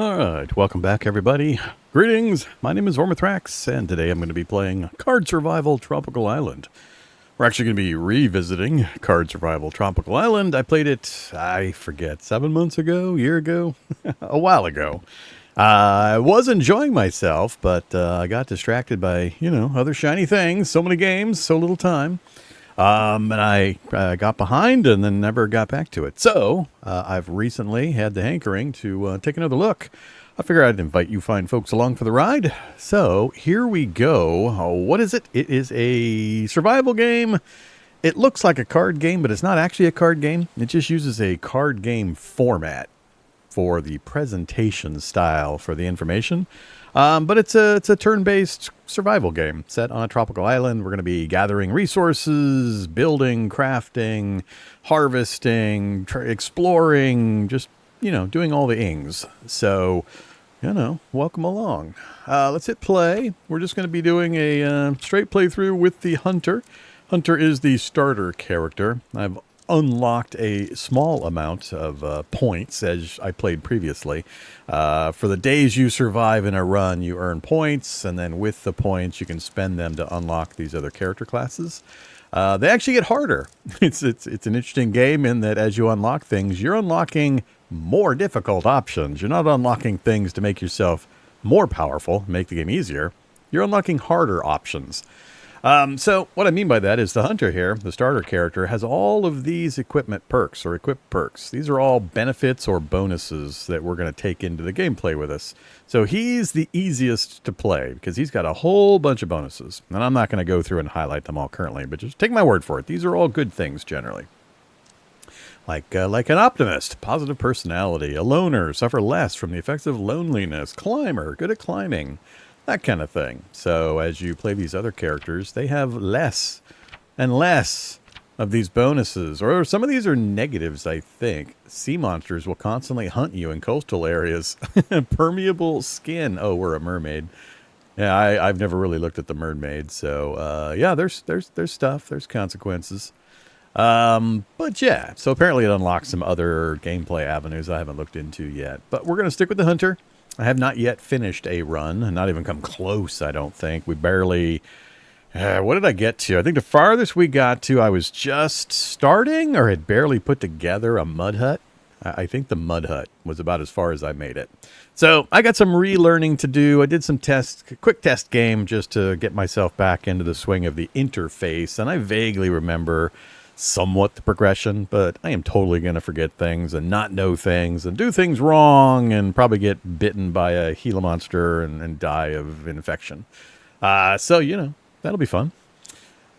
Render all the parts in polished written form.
Alright, welcome back everybody. Greetings, my name is Vorm, and today I'm going to be playing Card Survival Tropical Island. We're actually going to be revisiting Card Survival Tropical Island. I played it, I forget, 7 months ago, year ago, a while ago. I was enjoying myself, but I got distracted by, other shiny things. So many games, so little time. And I got behind and then never got back to it. So I've recently had the hankering to take another look. I figured I'd invite you fine folks along for the ride. So here we go. What is it? It is a survival game. It looks like a card game, but it's not actually a card game. It just uses a card game format for the presentation style for the information. But it's a turn-based survival game set on a tropical island. We're going to be gathering resources, building, crafting, harvesting, exploring, just, doing all the ings. So, welcome along. Let's hit play. We're just going to be doing a straight playthrough with the Hunter. Hunter is the starter character. I've unlocked a small amount of points as I played previously. For the days you survive in a run, you earn points, and then with the points, you can spend them to unlock these other character classes. They actually get harder. It's an interesting game in that as you unlock things, you're unlocking more difficult options. You're not unlocking things to make yourself more powerful, make the game easier. You're unlocking harder options. So what I mean by that is the Hunter here, the starter character, has all of these equipment perks or equip perks. These are all benefits or bonuses that we're going to take into the gameplay with us. So he's the easiest to play because he's got a whole bunch of bonuses. And I'm not going to go through and highlight them all currently, but just take my word for it. These are all good things generally. Like an optimist, positive personality, a loner, suffer less from the effects of loneliness, climber, good at climbing. That kind of thing. So as you play these other characters, they have less and less of these bonuses. Or some of these are negatives, I think. Sea monsters will constantly hunt you in coastal areas. Permeable skin. Oh, we're a mermaid. Yeah, I've never really looked at the mermaid. So, yeah, there's stuff. There's consequences. But yeah, so apparently it unlocks some other gameplay avenues I haven't looked into yet. But we're going to stick with the Hunter. I have not yet finished a run, not even come close, I don't think. We barely, what did I get to? I think the farthest we got to, I was just starting or had barely put together a mud hut. I think the mud hut was about as far as I made it. So I got some relearning to do. I did some quick test game just to get myself back into the swing of the interface. And I vaguely remember somewhat the progression, but I am totally going to forget things and not know things and do things wrong and probably get bitten by a Gila monster and die of infection. So, that'll be fun.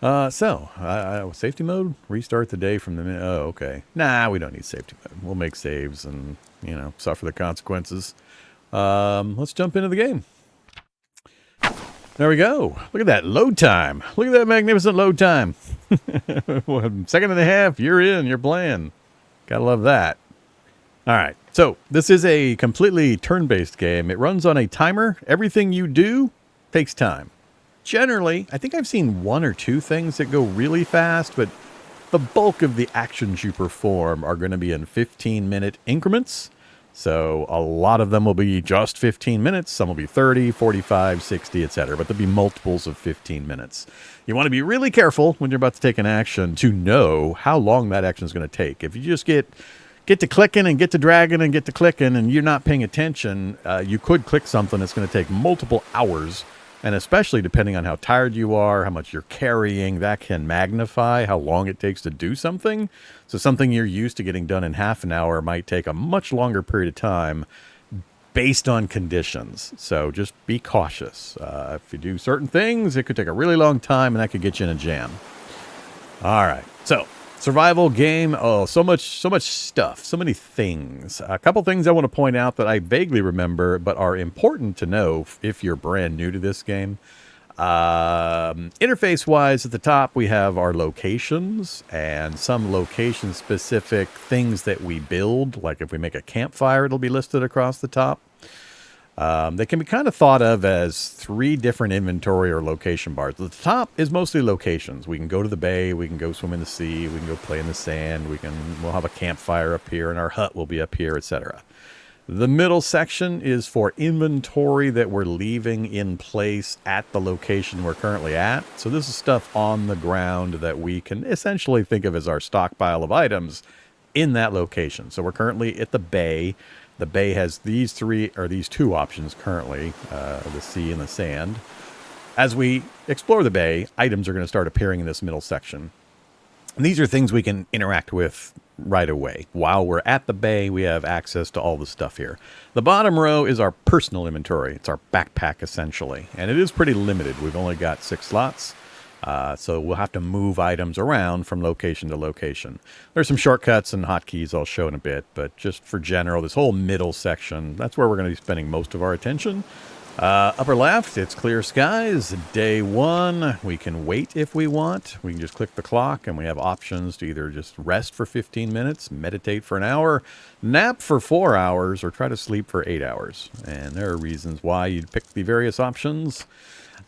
Safety mode, restart the day from the minute. Oh, okay. Nah, we don't need safety mode. We'll make saves and, suffer the consequences. Let's jump into the game. There we go. Look at that load time. Look at that magnificent load time. 1.5 seconds, you're in, you're playing. Gotta love that. All right, so this is a completely turn-based game. It runs on a timer. Everything you do takes time. Generally, I think I've seen 1 or 2 things that go really fast, but the bulk of the actions you perform are going to be in 15-minute increments. So a lot of them will be just 15 minutes. Some will be 30, 45, 60, etc. But there'll be multiples of 15 minutes. You want to be really careful when you're about to take an action to know how long that action is going to take. If you just get to clicking and get to dragging and get to clicking and you're not paying attention, you could click something that's going to take multiple hours. And especially depending on how tired you are, how much you're carrying, that can magnify how long it takes to do something. So something you're used to getting done in half an hour might take a much longer period of time based on conditions. So just be cautious. If you do certain things, it could take a really long time and that could get you in a jam. All right. So survival game. Oh, so much stuff. So many things. A couple things I want to point out that I vaguely remember, but are important to know if you're brand new to this game. Interface-wise, at the top, we have our locations and some location-specific things that we build. Like if we make a campfire, it'll be listed across the top. They can be kind of thought of as 3 different inventory or location bars. At the top is mostly locations. We can go to the bay, we can go swim in the sea, we can go play in the sand, we'll have a campfire up here, and our hut will be up here, etc. The middle section is for inventory that we're leaving in place at the location we're currently at. So this is stuff on the ground that we can essentially think of as our stockpile of items in that location. So we're currently at the bay. The bay has these two options currently, the sea and the sand. As we explore the bay, items are going to start appearing in this middle section. And these are things we can interact with right away. While we're at the bay, we have access to all the stuff here. The bottom row is our personal inventory. It's our backpack, essentially. And it is pretty limited. We've only got 6 slots. So we'll have to move items around from location to location. There's some shortcuts and hotkeys I'll show in a bit. But just for general, this whole middle section, that's where we're going to be spending most of our attention. Upper left, it's clear skies. Day 1, we can wait if we want. We can just click the clock and we have options to either just rest for 15 minutes, meditate for an hour, nap for 4 hours, or try to sleep for 8 hours. And there are reasons why you'd pick the various options.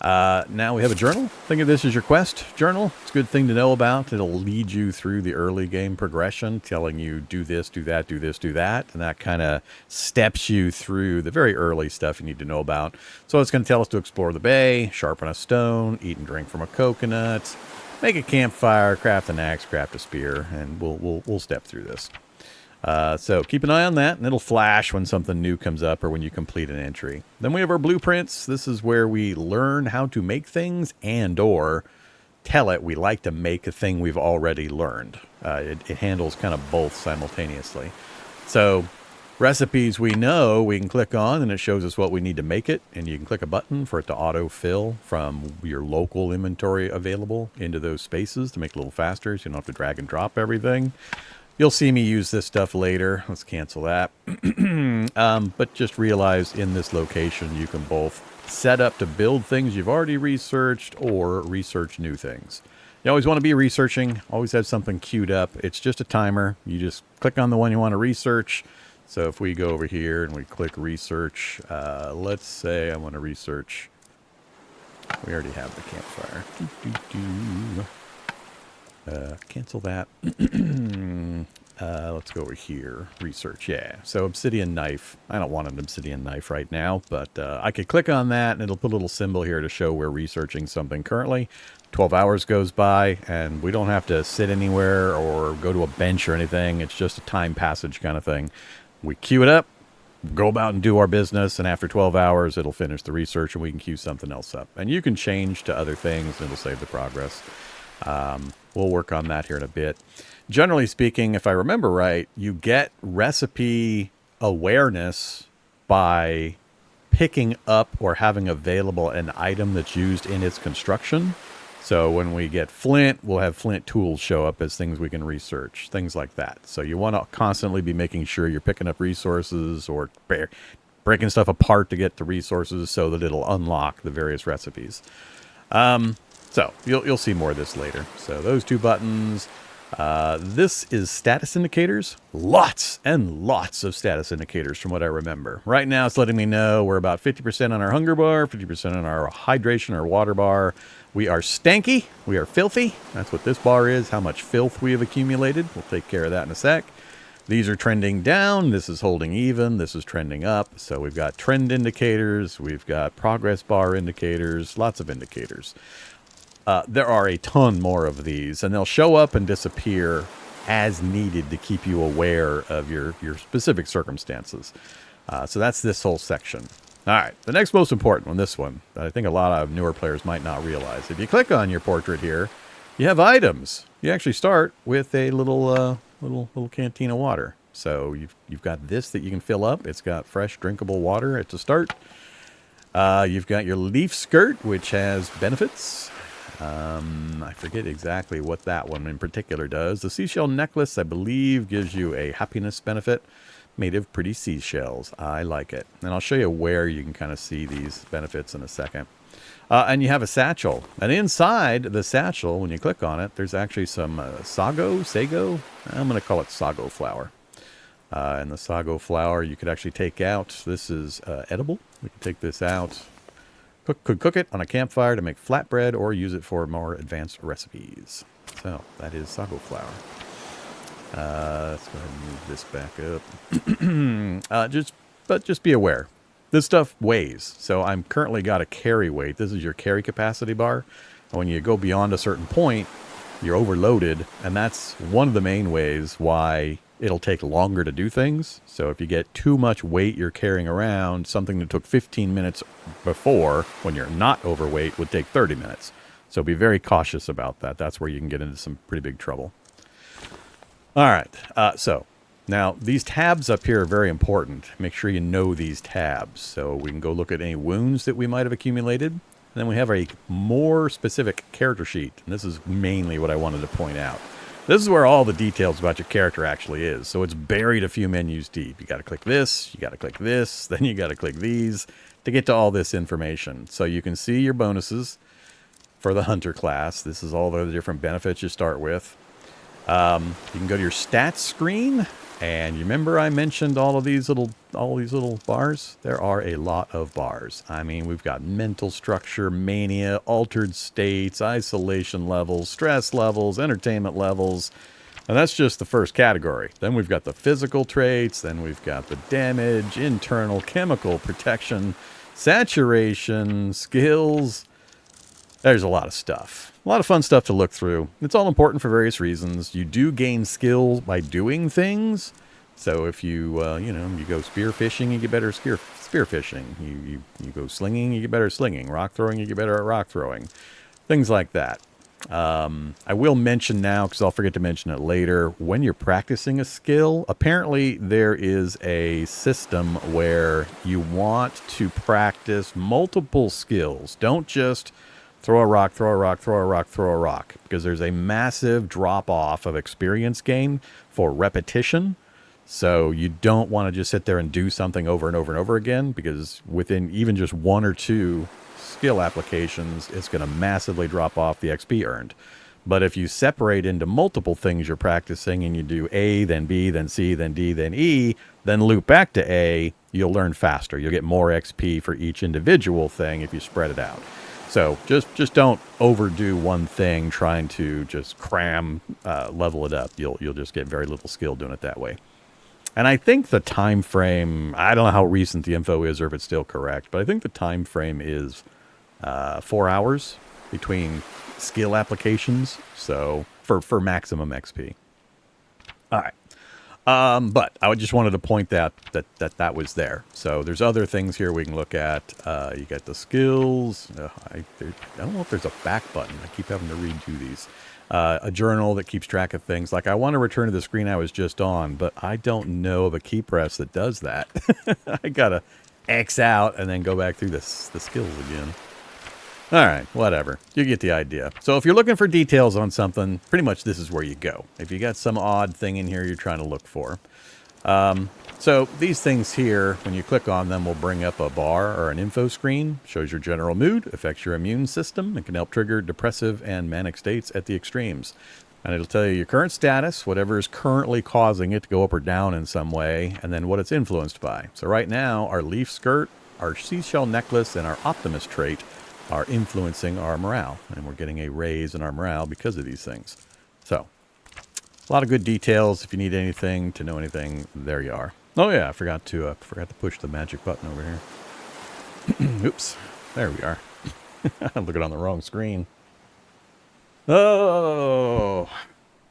Now we have a journal. Think of this as your quest journal. It's a good thing to know about. It'll lead you through the early game progression, telling you do this, do that, do this, do that. And that kind of steps you through the very early stuff you need to know about. So it's going to tell us to explore the bay, sharpen a stone, eat and drink from a coconut, make a campfire, craft an axe, craft a spear, and we'll step through this. So keep an eye on that, and it'll flash when something new comes up or when you complete an entry. Then we have our blueprints. This is where we learn how to make things and or tell it we like to make a thing we've already learned. It handles kind of both simultaneously. So recipes we know we can click on, and it shows us what we need to make it. And you can click a button for it to auto-fill from your local inventory available into those spaces to make it a little faster so you don't have to drag and drop everything. You'll see me use this stuff later. Let's cancel that. But just realize in this location, you can both set up to build things you've already researched or research new things. You always want to be researching, always have something queued up. It's just a timer. You just click on the one you want to research. So if we go over here and we click research, let's say I want to research. We already have the campfire. Cancel that. Let's go over here. Research. Yeah. So obsidian knife. I don't want an obsidian knife right now, but I could click on that and it'll put a little symbol here to show we're researching something currently. 12 hours goes by and we don't have to sit anywhere or go to a bench or anything. It's just a time passage kind of thing. We queue it up, go about and do our business, and after 12 hours it'll finish the research and we can queue something else up. And you can change to other things and it'll save the progress. We'll work on that here in a bit. Generally speaking, if I remember right, you get recipe awareness by picking up or having available an item that's used in its construction. So when we get flint, we'll have flint tools show up as things we can research, things like that. So you want to constantly be making sure you're picking up resources or breaking stuff apart to get the resources so that it'll unlock the various recipes. So you'll see more of this later. So those two buttons. This is status indicators. Lots and lots of status indicators from what I remember. Right now it's letting me know we're about 50% on our hunger bar, 50% on our hydration or water bar. We are stanky. We are filthy. That's what this bar is, how much filth we have accumulated. We'll take care of that in a sec. These are trending down. This is holding even. This is trending up. So we've got trend indicators. We've got progress bar indicators. Lots of indicators. There are a ton more of these, and they'll show up and disappear as needed to keep you aware of your specific circumstances. So that's this whole section. All right, the next most important one, this one, I think a lot of newer players might not realize. If you click on your portrait here, you have items. You actually start with a little canteen of water. So you've got this that you can fill up. It's got fresh, drinkable water. It's a start. You've got your leaf skirt, which has benefits. I forget exactly what that one in particular does. The seashell necklace, I believe, gives you a happiness benefit made of pretty seashells. I like it. And I'll show you where you can kind of see these benefits in a second. And you have a satchel. And inside the satchel, when you click on it, there's actually some sago. I'm going to call it sago flour. And the sago flour you could actually take out. This is edible. We can take this out. Could cook it on a campfire to make flatbread or use it for more advanced recipes. So that is sago flour. Let's go ahead and move this back up. Just but just be aware. This stuff weighs, so I'm currently got a carry weight. This is your carry capacity bar. And when you go beyond a certain point, you're overloaded, and that's one of the main ways why it'll take longer to do things. So if you get too much weight you're carrying around, something that took 15 minutes before, when you're not overweight, would take 30 minutes. So be very cautious about that. That's where you can get into some pretty big trouble. All right, so now these tabs up here are very important. Make sure you know these tabs. So we can go look at any wounds that we might have accumulated. And then we have a more specific character sheet. And this is mainly what I wanted to point out. This is where all the details about your character actually is. So it's buried a few menus deep. You got to click this, you got to click this, then you got to click these to get to all this information. So you can see your bonuses for the hunter class. This is all the different benefits you start with. You can go to your stats screen, and you remember I mentioned all these little bars? There are a lot of bars. I mean, we've got mental structure, mania, altered states, isolation levels, stress levels, entertainment levels, and that's just the first category. Then we've got the physical traits, then we've got the damage, internal chemical protection, saturation, skills. There's a lot of stuff. A lot of fun stuff to look through. It's all important for various reasons. You do gain skill by doing things. So if you, you go spear fishing, you get better spear fishing. You go slinging, you get better slinging. Rock throwing, you get better at rock throwing. Things like that. I will mention now, because I'll forget to mention it later, when you're practicing a skill, apparently there is a system where you want to practice multiple skills. Don't just throw a rock, throw a rock, throw a rock, throw a rock. Because there's a massive drop-off of experience gain for repetition. So you don't want to just sit there and do something over and over and over again. Because within even just one or two skill applications, it's going to massively drop off the XP earned. But if you separate into multiple things you're practicing, and you do A, then B, then C, then D, then E, then loop back to A, you'll learn faster. You'll get more XP for each individual thing if you spread it out. So just don't overdo one thing trying to just cram, level it up. You'll just get very little skill doing it that way. And I think the time frame, I don't know how recent the info is or if it's still correct, but I think the time frame is 4 hours between skill applications. So for maximum XP. All right. But I just wanted to point out that was there. So there's other things here we can look at. You got the skills. I don't know if there's a back button. I keep having to redo these. A journal that keeps track of things. Like I want to return to the screen I was just on, but I don't know of a key press that does that. I gotta X out and then go back through the skills again. All right, whatever. You get the idea. So if you're looking for details on something, pretty much this is where you go. If you got some odd thing in here you're trying to look for. So these things here, when you click on them, will bring up a bar or an info screen. Shows your general mood, affects your immune system, and can help trigger depressive and manic states at the extremes. And it'll tell you your current status, whatever is currently causing it to go up or down in some way, and then what it's influenced by. So right now, our leaf skirt, our seashell necklace, and our optimist trait are influencing our morale. And we're getting a raise in our morale because of these things. So, a lot of good details. If you need anything, to know anything, there you are. Oh yeah, I forgot to push the magic button over here. Oops. There we are. I'm looking on the wrong screen. Oh,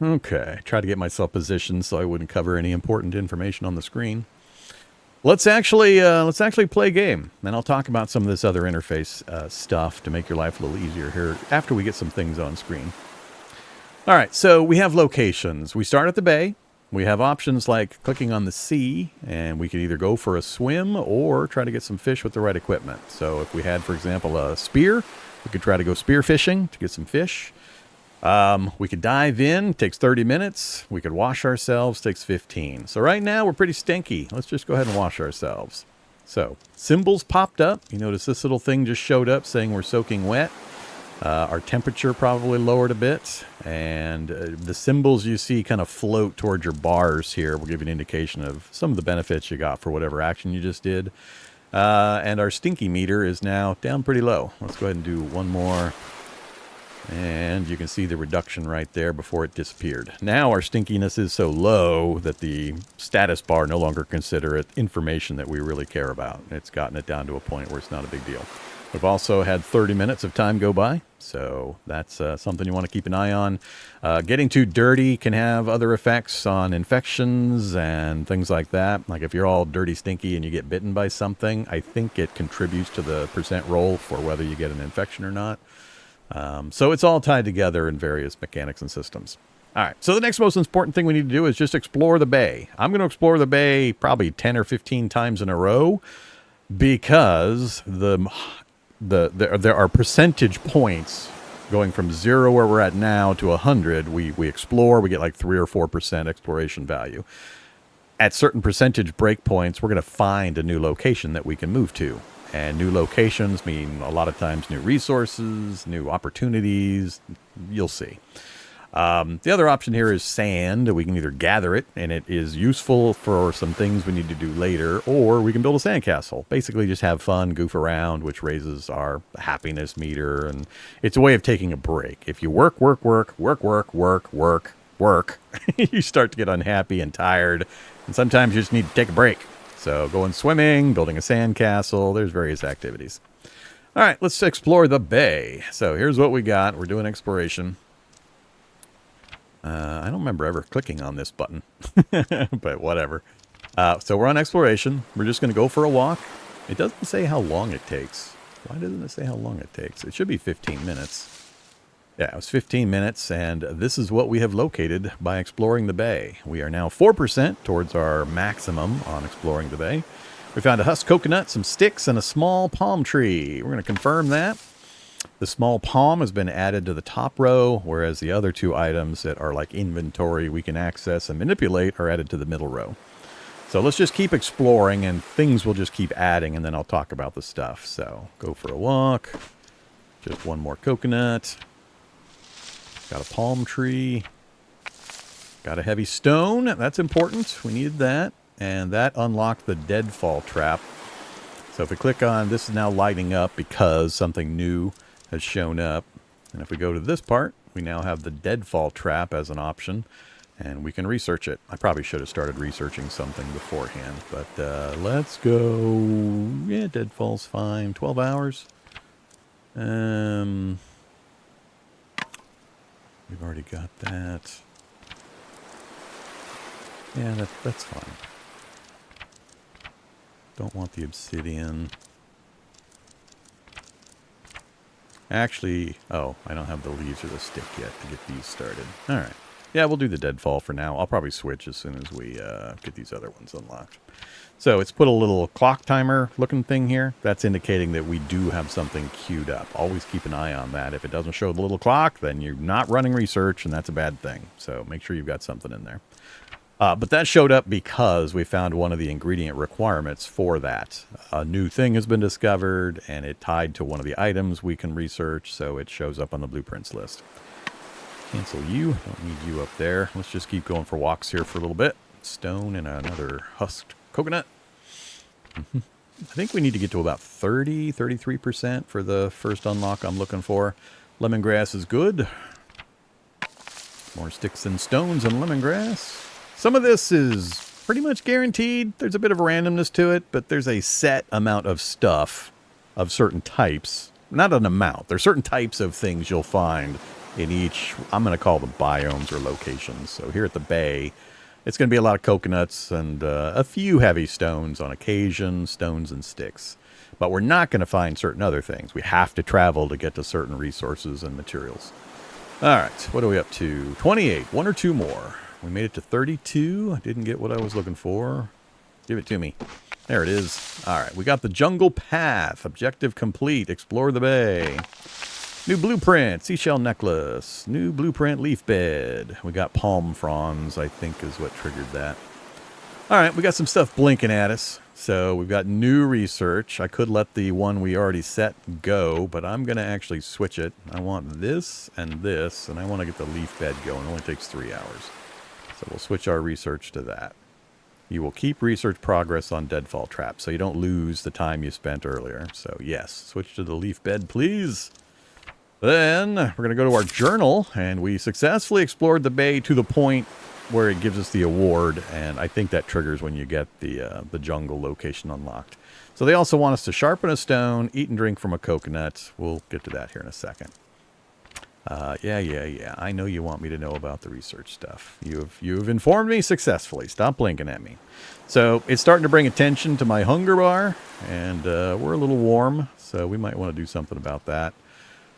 okay. Try to get myself positioned so I wouldn't cover any important information on the screen. Let's actually play a game, and I'll talk about some of this other interface stuff to make your life a little easier here after we get some things on screen. All right, so we have locations. We start at the bay. We have options like clicking on the sea, and we could either go for a swim or try to get some fish with the right equipment. So if we had, for example, a spear, we could try to go spear fishing to get some fish. We could dive in, takes 30 minutes. We could wash ourselves, takes 15. So right now we're pretty stinky. Let's just go ahead and wash ourselves. So symbols popped up. You notice this little thing just showed up saying we're soaking wet. Our temperature probably lowered a bit. And the symbols you see kind of float towards your bars here will give you an indication of some of the benefits you got for whatever action you just did. And our stinky meter is now down pretty low. Let's go ahead and do one more And you can see the reduction right there before it disappeared. Now our stinkiness is so low that the status bar no longer consider it information that we really care about. It's gotten it down to a point where it's not a big deal. We've also had 30 minutes of time go by, so that's something you want to keep an eye on. Getting too dirty can have other effects on infections and things like that. Like if you're all dirty, stinky, and you get bitten by something, I think it contributes to the percent roll for whether you get an infection or not. So it's all tied together in various mechanics and systems. All right, so the next most important thing we need to do is just explore the bay. I'm going to explore the bay probably 10 or 15 times in a row because there are percentage points going from 0 where we're at now to 100. We explore, we get like 3 or 4% exploration value. At certain percentage breakpoints, we're going to find a new location that we can move to. And new locations mean a lot of times new resources, new opportunities. You'll see. The other option here is sand. We can either gather it, and it is useful for some things we need to do later, or we can build a sandcastle. Basically just have fun, goof around, which raises our happiness meter, and it's a way of taking a break. If you work, you start to get unhappy and tired, and sometimes you just need to take a break. So going swimming, building a sandcastle, there's various activities. All right, let's explore the bay. So here's what we got. We're doing exploration. I don't remember ever clicking on this button, but whatever. So we're on exploration. We're just going to go for a walk. It doesn't say how long it takes. Why doesn't it say how long it takes? It should be 15 minutes. Yeah, it was 15 minutes, and this is what we have located by exploring the bay. We are now 4% towards our maximum on exploring the bay. We found a husk coconut, some sticks, and a small palm tree. We're going to confirm that. The small palm has been added to the top row, whereas the other two items that are like inventory we can access and manipulate are added to the middle row. So let's just keep exploring, and things will just keep adding, and then I'll talk about the stuff. So go for a walk. Just one more coconut. Got a palm tree. Got a heavy stone. That's important. We needed that. And that unlocked the deadfall trap. So if we click on, this is now lighting up because something new has shown up. And if we go to this part, we now have the deadfall trap as an option. And we can research it. I probably should have started researching something beforehand. But let's go. Yeah, deadfall's fine. 12 hours. We've already got that. Yeah, that's fine. Don't want the obsidian. Actually, oh, I don't have the leaves or the stick yet to get these started. All right. Yeah, we'll do the deadfall for now. I'll probably switch as soon as we get these other ones unlocked. So it's put a little clock timer looking thing here. That's indicating that we do have something queued up. Always keep an eye on that. If it doesn't show the little clock, then you're not running research, and that's a bad thing. So make sure you've got something in there. But that showed up because we found one of the ingredient requirements for that. A new thing has been discovered, and it tied to one of the items we can research, so it shows up on the blueprints list. Cancel you. Don't need you up there. Let's just keep going for walks here for a little bit. Stone and another husked coconut. I think we need to get to about 33% for the first unlock I'm looking for. Lemongrass is good. More sticks and stones and lemongrass. Some of this is pretty much guaranteed. There's a bit of randomness to it, but there's a set amount of stuff of certain types. Not an amount. There's certain types of things you'll find in each, I'm going to call them biomes or locations. So here at the bay, it's going to be a lot of coconuts and a few heavy stones on occasion, stones and sticks. But we're not going to find certain other things. We have to travel to get to certain resources and materials. All right, what are we up to? 28, one or two more. We made it to 32. I didn't get what I was looking for. Give it to me. There it is. All right, we got the jungle path. Objective complete. Explore the bay. New blueprint, seashell necklace. New blueprint, leaf bed. We got palm fronds, I think is what triggered that. All right, we got some stuff blinking at us. So we've got new research. I could let the one we already set go, but I'm going to actually switch it. I want this, and I want to get the leaf bed going. It only takes 3 hours. So we'll switch our research to that. You will keep research progress on deadfall traps, so you don't lose the time you spent earlier. So yes, switch to the leaf bed, please. Then we're going to go to our journal, and we successfully explored the bay to the point where it gives us the award, and I think that triggers when you get the jungle location unlocked. So they also want us to sharpen a stone, eat and drink from a coconut. We'll get to that here in a second. Yeah. I know you want me to know about the research stuff. You've informed me successfully. Stop blinking at me. So it's starting to bring attention to my hunger bar, and we're a little warm, so we might want to do something about that.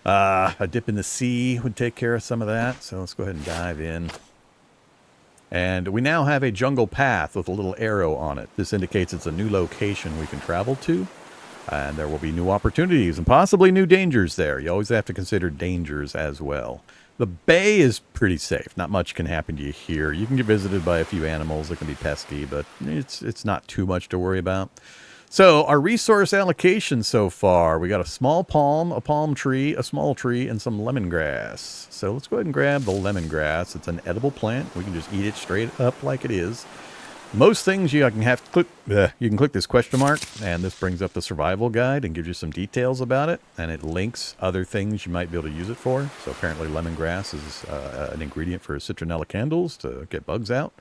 A dip in the sea would take care of some of that, so let's go ahead and dive in. And we now have a jungle path with a little arrow on it. This indicates it's a new location we can travel to. And there will be new opportunities and possibly new dangers there. You always have to consider dangers as well. The bay is pretty safe. Not much can happen to you here. You can get visited by a few animals that can be pesky, but it's not too much to worry about. So our resource allocation so far, we got a small palm, a palm tree, a small tree, and some lemongrass. So let's go ahead and grab the lemongrass. It's an edible plant. We can just eat it straight up like it is. Most things you can click this question mark, and this brings up the survival guide and gives you some details about it, and it links other things you might be able to use it for. So apparently lemongrass is an ingredient for citronella candles to get bugs out.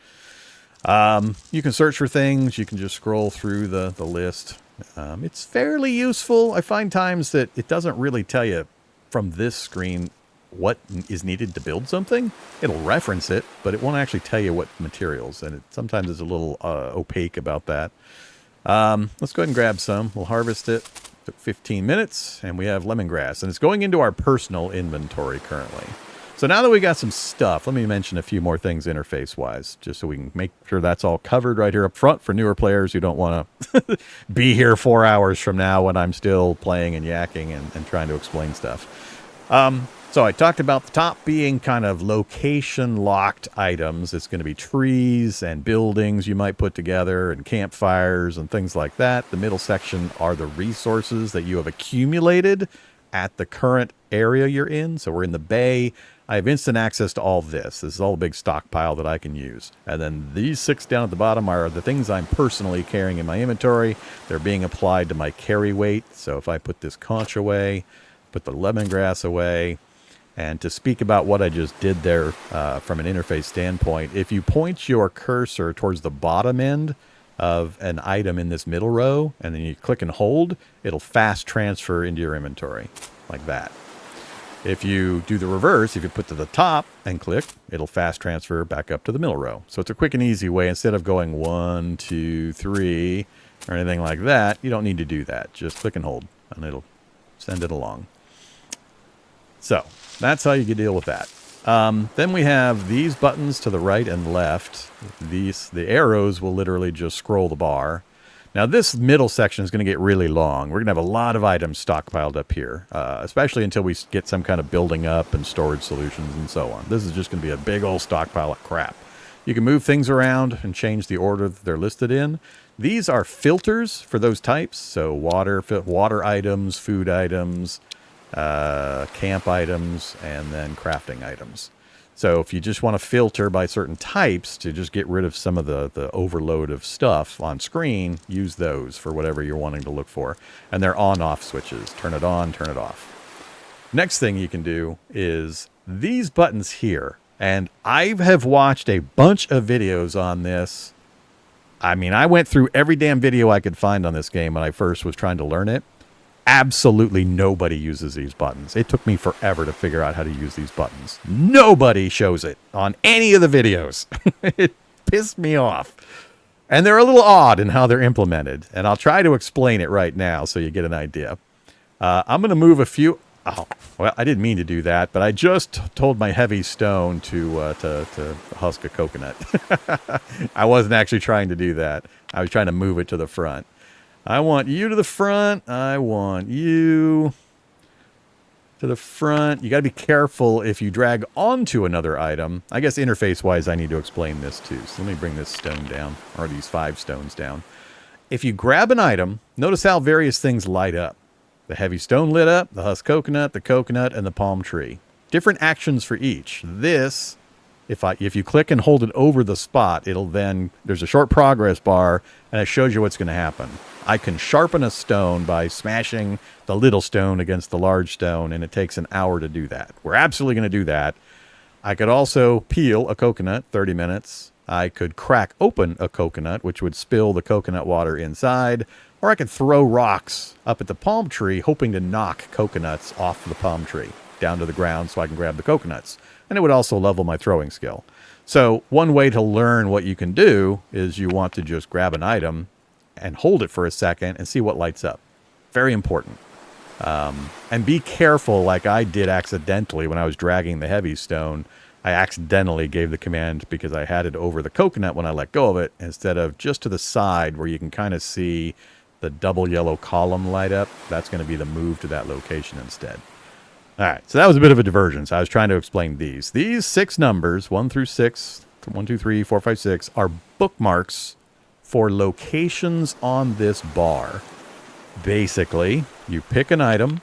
You can search for things. You can just scroll through the list. It's fairly useful. I find times that it doesn't really tell you from this screen what is needed to build something. It'll reference it, but it won't actually tell you what materials, and it sometimes is a little opaque about that. Let's go ahead and grab some. We'll harvest it. Took 15 minutes, and we have lemongrass, and it's going into our personal inventory currently. So now that we got some stuff, let me mention a few more things interface-wise, just so we can make sure that's all covered right here up front for newer players who don't want to be here 4 hours from now when I'm still playing and yakking and trying to explain stuff. So I talked about the top being kind of location-locked items. It's going to be trees and buildings you might put together and campfires and things like that. The middle section are the resources that you have accumulated at the current area you're in. So we're in the bay. I have instant access to all this. This is all a big stockpile that I can use. And then these 6 down at the bottom are the things I'm personally carrying in my inventory. They're being applied to my carry weight. So if I put this conch away, put the lemongrass away, and to speak about what I just did there from an interface standpoint, if you point your cursor towards the bottom end of an item in this middle row, and then you click and hold, it'll fast transfer into your inventory, like that. If you do the reverse, if you put to the top and click, it'll fast transfer back up to the middle row. So it's a quick and easy way. Instead of going 1, 2, 3, or anything like that, you don't need to do that. Just click and hold, and it'll send it along. So that's how you can deal with that. Then we have these buttons to the right and left. The arrows will literally just scroll the bar. Now this middle section is going to get really long. We're going to have a lot of items stockpiled up here, especially until we get some kind of building up and storage solutions and so on. This is just going to be a big old stockpile of crap. You can move things around and change the order that they're listed in. These are filters for those types. So water items, food items, camp items, and then crafting items. So if you just want to filter by certain types to just get rid of some of the overload of stuff on screen, use those for whatever you're wanting to look for. And they're on-off switches. Turn it on, turn it off. Next thing you can do is these buttons here. And I have watched a bunch of videos on this. I mean, I went through every damn video I could find on this game when I first was trying to learn it. Absolutely nobody uses these buttons. It took me forever to figure out how to use these buttons. Nobody shows it on any of the videos. It pissed me off. And they're a little odd in how they're implemented. And I'll try to explain it right now so you get an idea. I'm going to move a few... Oh, well, I didn't mean to do that, but I just told my heavy stone to husk a coconut. I wasn't actually trying to do that. I was trying to move it to the front. I want you to the front. I want you to the front. You got to be careful if you drag onto another item. I guess interface-wise, I need to explain this too. So let me bring this stone down, or these 5 stones down. If you grab an item, notice how various things light up. The heavy stone lit up, the husk coconut, and the palm tree. Different actions for each. This If you click and hold it over the spot, it'll then, there's a short progress bar, and it shows you what's going to happen. I can sharpen a stone by smashing the little stone against the large stone, and it takes an hour to do that. We're absolutely going to do that. I could also peel a coconut, 30 minutes. I could crack open a coconut, which would spill the coconut water inside, or I could throw rocks up at the palm tree, hoping to knock coconuts off the palm tree down to the ground so I can grab the coconuts. And it would also level my throwing skill. So one way to learn what you can do is you want to just grab an item and hold it for a second and see what lights up. Very important. And be careful, like I did accidentally when I was dragging the heavy stone. I accidentally gave the command because I had it over the coconut when I let go of it, instead of just to the side where you can kind of see the double yellow column light up. That's going to be the move to that location instead. All right, so that was a bit of a diversion. So I was trying to explain these. These 6 numbers, 1 through 6, 1, 2, 3, 4, 5, 6, are bookmarks for locations on this bar. Basically, you pick an item,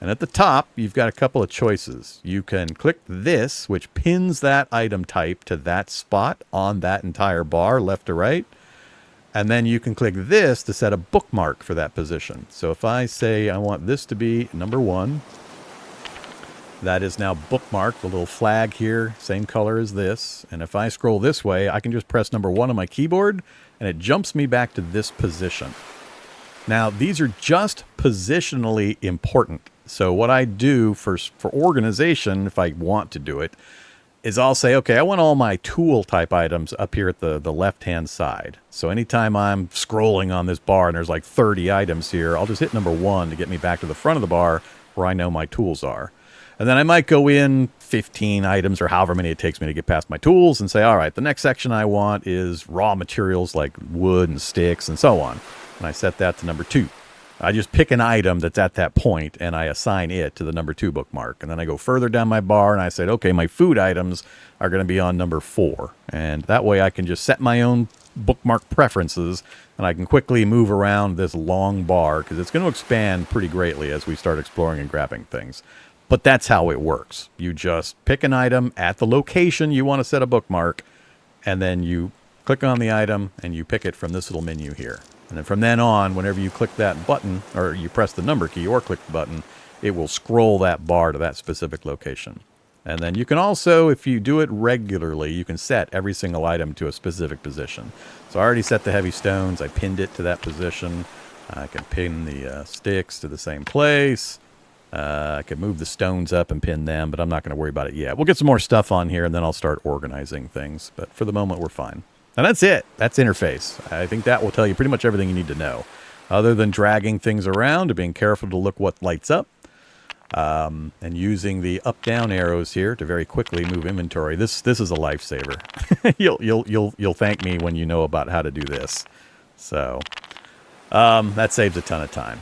and at the top, you've got a couple of choices. You can click this, which pins that item type to that spot on that entire bar, left to right. And then you can click this to set a bookmark for that position. So if I say I want this to be number 1, that is now bookmarked, the little flag here, same color as this. And if I scroll this way, I can just press number 1 on my keyboard, and it jumps me back to this position. Now, these are just positionally important. So what I do for organization, if I want to do it, is I'll say, okay, I want all my tool type items up here at the left-hand side. So anytime I'm scrolling on this bar and there's like 30 items here, I'll just hit number 1 to get me back to the front of the bar where I know my tools are. And then I might go in 15 items or however many it takes me to get past my tools and say, all right, the next section I want is raw materials like wood and sticks and so on. And I set that to number 2. I just pick an item that's at that point and I assign it to the number 2 bookmark. And then I go further down my bar and I said, okay, my food items are going to be on number 4. And that way I can just set my own bookmark preferences and I can quickly move around this long bar because it's going to expand pretty greatly as we start exploring and grabbing things. But that's how it works. You just pick an item at the location you want to set a bookmark, and then you click on the item and you pick it from this little menu here. And then from then on, whenever you click that button, or you press the number key or click the button, it will scroll that bar to that specific location. And then you can also, if you do it regularly, you can set every single item to a specific position. So I already set the heavy stones. I pinned it to that position. I can pin the sticks to the same place. I could move the stones up and pin them, but I'm not going to worry about it yet. We'll get some more stuff on here, and then I'll start organizing things. But for the moment, we're fine. And that's it. That's interface. I think that will tell you pretty much everything you need to know. Other than dragging things around and being careful to look what lights up. And using the up-down arrows here to very quickly move inventory. This is a lifesaver. You'll thank me when you know about how to do this. So that saves a ton of time.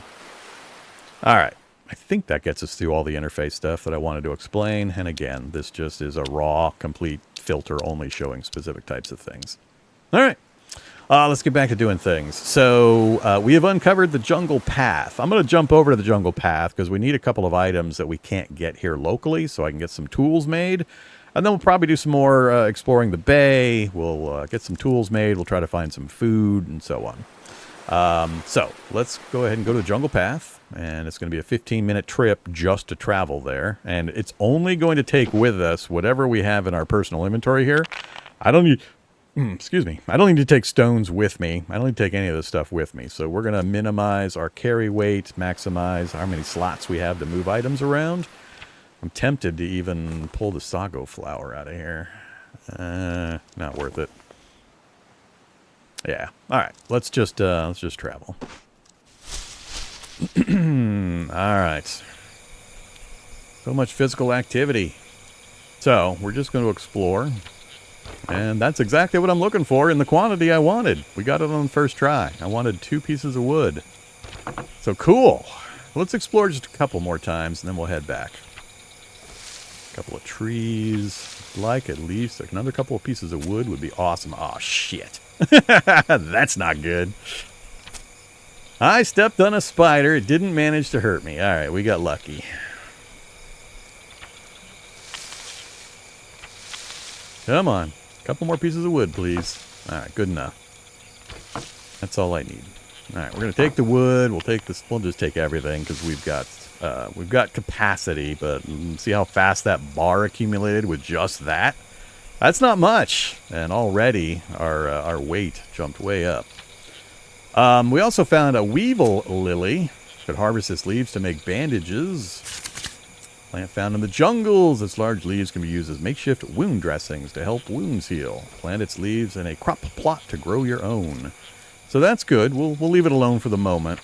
All right. I think that gets us through all the interface stuff that I wanted to explain. And again, this just is a raw, complete filter only showing specific types of things. All right. Let's get back to doing things. So we have uncovered the jungle path. I'm going to jump over to the jungle path because we need a couple of items that we can't get here locally so I can get some tools made. And then we'll probably do some more exploring the bay. We'll get some tools made. We'll try to find some food and so on. So let's go ahead and go to the jungle path. And it's going to be a 15-minute trip just to travel there. And it's only going to take with us whatever we have in our personal inventory here. I don't need... excuse me. I don't need to take stones with me. I don't need to take any of this stuff with me. So we're going to minimize our carry weight, maximize how many slots we have to move items around. I'm tempted to even pull the sago flower out of here. Not worth it. Yeah. All right. Let's just travel. All right. So much physical activity. So we're just going to explore. And that's exactly what I'm looking for in the quantity I wanted. We got it on the first try. I wanted 2 pieces of wood. So cool. Let's explore just a couple more times and then we'll head back. A couple of trees. Like at least another couple of pieces of wood would be awesome. Oh, shit. That's not good. I stepped on a spider. It didn't manage to hurt me. All right, we got lucky. Come on. A couple more pieces of wood, please. Alright, good enough. That's all I need. Alright, we're going to take the wood. We'll take this. We'll just take everything because we've got capacity. But see how fast that bar accumulated with just that? That's not much. And already our weight jumped way up. We also found a weevil lily. Could harvest its leaves to make bandages. Plant found in the jungles. Its large leaves can be used as makeshift wound dressings to help wounds heal. Plant its leaves in a crop plot to grow your own. So that's good. We'll leave it alone for the moment.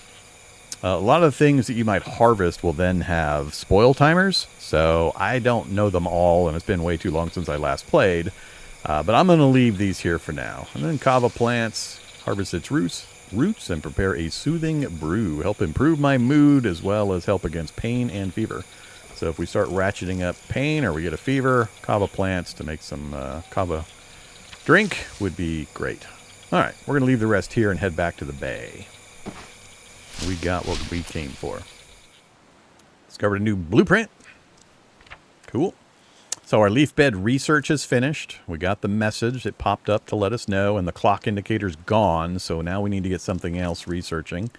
A lot of the things that you might harvest will then have spoil timers. So I don't know them all, and it's been way too long since I last played. But I'm going to leave these here for now. And then kava plants, harvest its roots, and prepare a soothing brew. Help improve my mood as well as help against pain and fever. So if we start ratcheting up pain or we get a fever, kava plants to make some kava drink would be great. All right, we're going to leave the rest here and head back to the bay. We got what we came for. Discovered a new blueprint. Cool. So our leaf bed research is finished. We got the message. It popped up to let us know, and the clock indicator's gone. So now we need to get something else researching.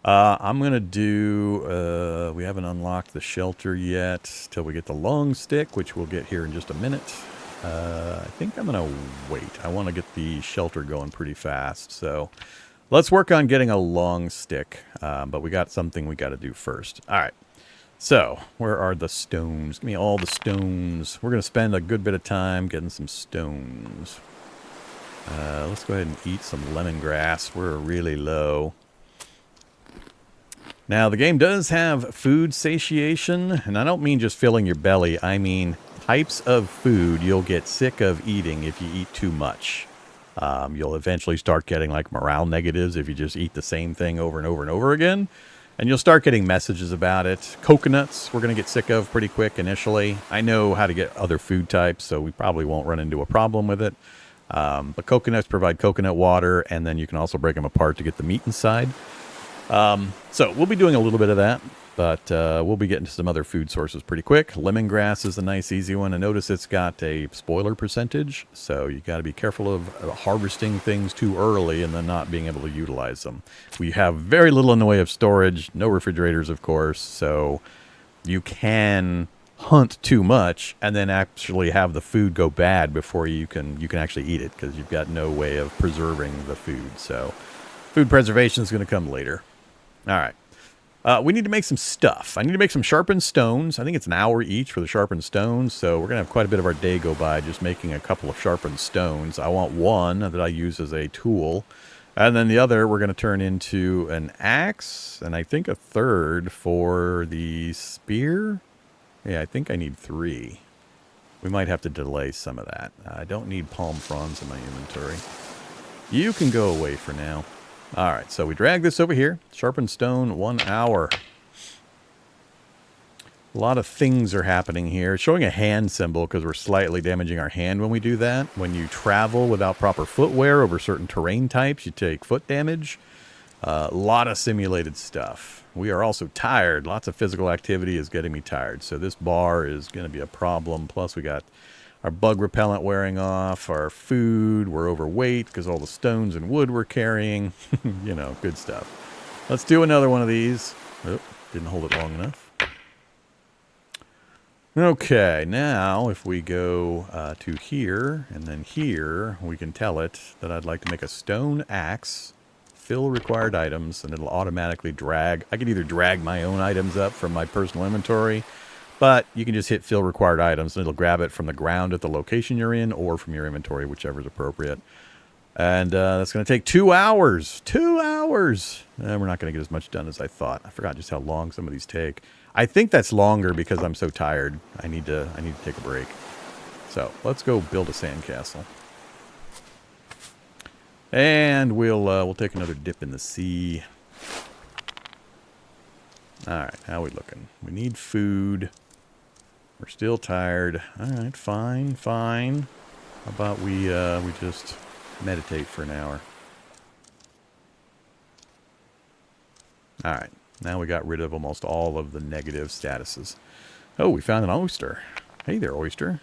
I'm going to do, we haven't unlocked the shelter yet till we get the long stick, which we'll get here in just a minute. I think I'm going to wait. I want to get the shelter going pretty fast. So let's work on getting a long stick. But we got something we got to do first. All right. So where are the stones? Give me all the stones. We're going to spend a good bit of time getting some stones. Let's go ahead and eat some lemongrass. We're really low. Now, the game does have food satiation, and I don't mean just filling your belly. I mean types of food you'll get sick of eating if you eat too much. You'll eventually start getting like morale negatives if you just eat the same thing over and over and over again. And you'll start getting messages about it. Coconuts, we're going to get sick of pretty quick initially. I know how to get other food types, so we probably won't run into a problem with it. But coconuts provide coconut water, and then you can also break them apart to get the meat inside. So we'll be doing a little bit of that, but we'll be getting to some other food sources pretty quick. Lemongrass is a nice, easy one. And notice it's got a spoiler percentage, so you got to be careful of harvesting things too early and then not being able to utilize them. We have very little in the way of storage, no refrigerators, of course, so you can hunt too much and then actually have the food go bad before you can actually eat it because you've got no way of preserving the food. So food preservation is going to come later. All right. We need to make some stuff. I need to make some sharpened stones. I think it's an hour each for the sharpened stones. So we're going to have quite a bit of our day go by just making a couple of sharpened stones. I want one that I use as a tool. And then the other we're going to turn into an axe. And I think a third for the spear. Yeah, I think I need 3. We might have to delay some of that. I don't need palm fronds in my inventory. You can go away for now. All right, so we drag this over here. Sharpened stone, 1 hour. A lot of things are happening here. It's showing a hand symbol because we're slightly damaging our hand when we do that. When you travel without proper footwear over certain terrain types, you take foot damage. A lot of simulated stuff. We are also tired. Lots of physical activity is getting me tired. So this bar is going to be a problem. Plus we got our bug repellent wearing off, our food, we're overweight because all the stones and wood we're carrying. You know, good stuff. Let's do another one of these. Oh, didn't hold it long enough. Okay, now if we go to here and then here, we can tell it that I'd like to make a stone axe, fill required items, and it'll automatically drag. I can either drag my own items up from my personal inventory, but you can just hit fill required items and it'll grab it from the ground at the location you're in or from your inventory, whichever is appropriate. And that's going to take 2 hours. 2 hours! And we're not going to get as much done as I thought. I forgot just how long some of these take. I think that's longer because I'm so tired. I need to take a break. So let's go build a sandcastle. And we'll take another dip in the sea. All right, how are we looking? We need food. We're still tired. All right, fine. How about we just meditate for an hour? All right, now we got rid of almost all of the negative statuses. Oh, we found an oyster. Hey there, oyster.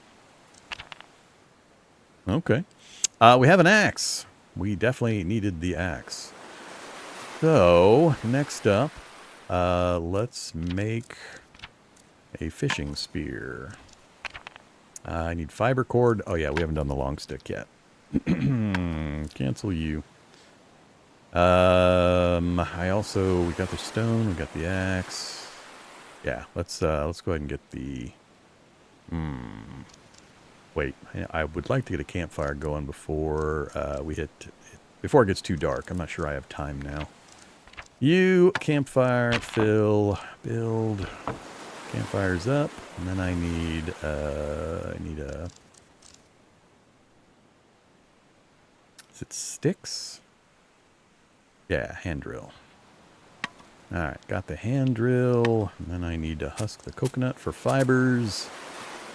Okay. We have an axe. We definitely needed the axe. So, next up, let's make a fishing spear. I need fiber cord. Oh, yeah, we haven't done the long stick yet. Cancel you. We got the stone, we got the axe. Yeah, let's go ahead and get the... Wait, I would like to get a campfire going before before it gets too dark. I'm not sure I have time now. You, campfire, fill, build. Campfire's up, and then I need a... Is it sticks? Yeah, hand drill. Alright, got the hand drill, and then I need to husk the coconut for fibers.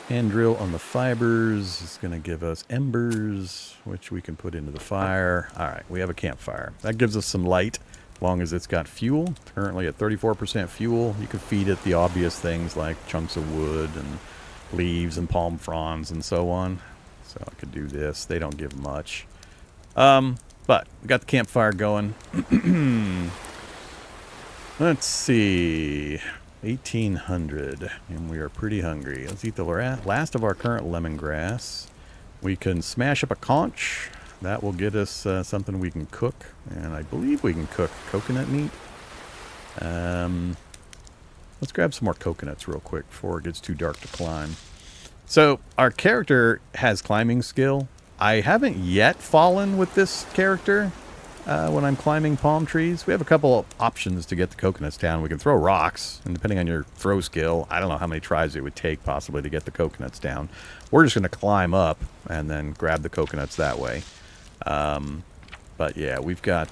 Hand drill on the fibers is going to give us embers, which we can put into the fire. Alright, we have a campfire. That gives us some light, as long as it's got fuel. Currently at 34% fuel. You can feed it the obvious things like chunks of wood and leaves and palm fronds and so on. So I could do this. They don't give much. But we got the campfire going. Let's see. 1800, and we are pretty hungry. Let's eat the last of our current lemongrass. We can smash up a conch. That will get us something we can cook, and I believe we can cook coconut meat. Let's grab some more coconuts real quick before it gets too dark to climb. So our character has climbing skill. I haven't yet fallen with this character. When I'm climbing palm trees, we have a couple of options to get the coconuts down. We can throw rocks, and depending on your throw skill, I don't know how many tries it would take possibly to get the coconuts down. We're just going to climb up and then grab the coconuts that way. But yeah, we got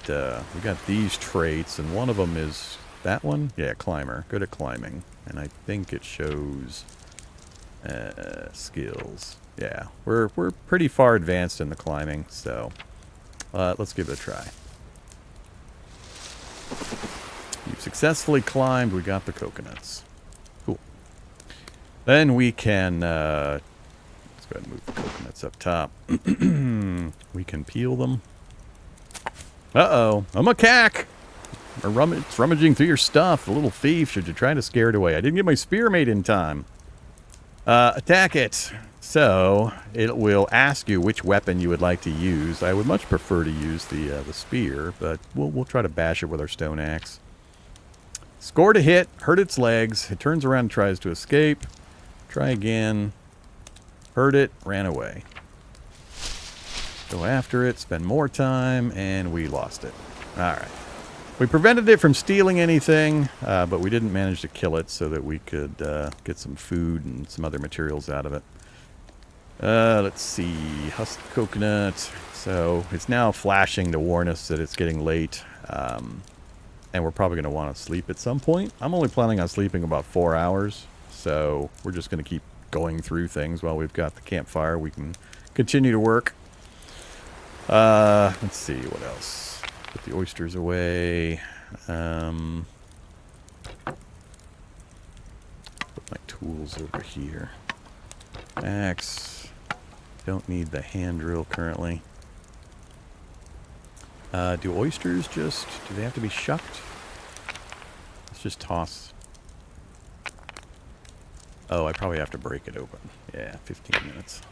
these traits, and one of them is that one. Yeah, climber, good at climbing, and I think it shows skills. Yeah, we're pretty far advanced in the climbing, so let's give it a try. You've successfully climbed. We got the coconuts. Cool. Then we can... let's go ahead and move the coconuts up top. We can peel them. Uh-oh. A macaque! It's rummaging through your stuff. A little thief. Should you try to scare it away? I didn't get my spear made in time. Attack it. So, it will ask you which weapon you would like to use. I would much prefer to use the spear, but we'll try to bash it with our stone axe. Scored a hit, hurt its legs. It turns around and tries to escape. Try again. Hurt it, ran away. Go after it, spend more time, and we lost it. Alright. We prevented it from stealing anything, but we didn't manage to kill it so that we could get some food and some other materials out of it. Let's see. Husk coconut. So it's now flashing to warn us that it's getting late. And we're probably going to want to sleep at some point. I'm only planning on sleeping about 4 hours. So we're just going to keep going through things while we've got the campfire. We can continue to work. Let's see. What else? Put the oysters away. Put my tools over here. Axe. Don't need the hand drill currently. Do oysters do they have to be shucked? Let's just toss. Oh, I probably have to break it open. Yeah, 15 minutes.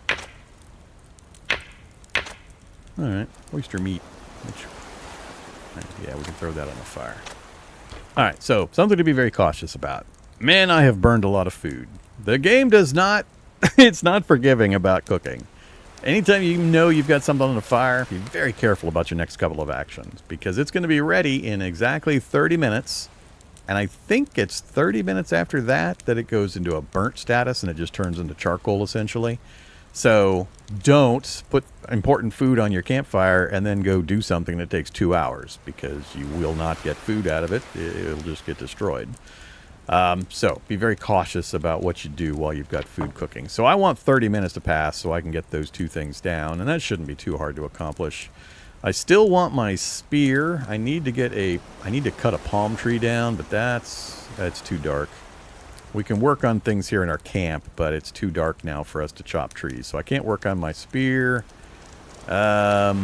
Alright, oyster meat. Yeah, we can throw that on the fire. Alright, so something to be very cautious about. Man, I have burned a lot of food. The game does not... it's not forgiving about cooking. Anytime you know you've got something on the fire, be very careful about your next couple of actions, because it's going to be ready in exactly 30 minutes, and I think it's 30 minutes after that it goes into a burnt status, and it just turns into charcoal, essentially. So don't put important food on your campfire and then go do something that takes 2 hours, because you will not get food out of it. It'll just get destroyed. So be very cautious about what you do while you've got food cooking. So I want 30 minutes to pass so I can get those two things down, and that shouldn't be too hard to accomplish. I still want my spear. I need to cut a palm tree down, but that's too dark. We can work on things here in our camp, but it's too dark now for us to chop trees. So I can't work on my spear. I